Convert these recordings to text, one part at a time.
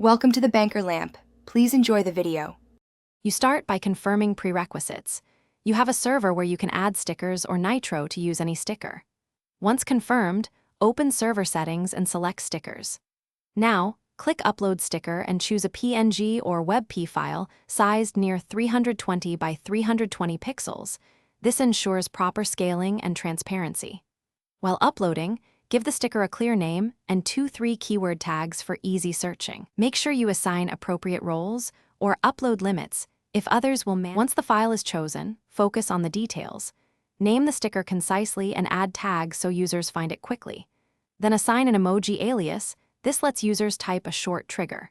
Welcome to the Banker Lamp. Please enjoy the video. You start by confirming prerequisites. You have a server where you can add stickers or Nitro to use any sticker. Once confirmed, open server settings and select stickers. Now, click Upload Sticker and choose a PNG or WebP file sized near 320 by 320 pixels. This ensures proper scaling and transparency. While uploading, give the sticker a clear name and 2-3 keyword tags for easy searching. Make sure you assign appropriate roles or upload limits if others will manage. Once the file is chosen, focus on the details. Name the sticker concisely and add tags so users find it quickly. Then assign an emoji alias. This lets users type a short trigger.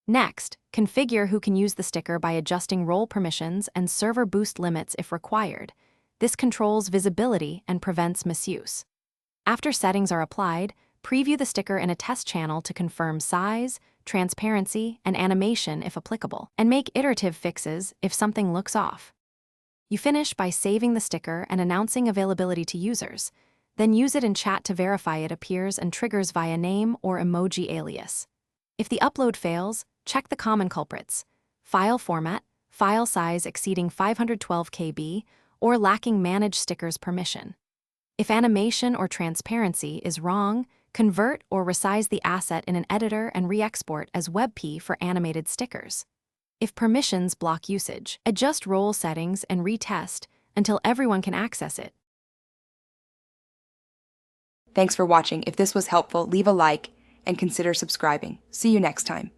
Next, configure who can use the sticker by adjusting role permissions and server boost limits if required. This controls visibility and prevents misuse. After settings are applied, preview the sticker in a test channel to confirm size, transparency, and animation if applicable, and make iterative fixes if something looks off. You finish by saving the sticker and announcing availability to users. Then use it in chat to verify it appears and triggers via name or emoji alias. If the upload fails, check the common culprits: file format, file size exceeding 512 KB, or lacking manage stickers permission. If animation or transparency is wrong, convert or resize the asset in an editor and re-export as WebP for animated stickers. If permissions block usage, adjust role settings and retest until everyone can access it. Thanks for watching. If this was helpful, leave a like and consider subscribing. See you next time.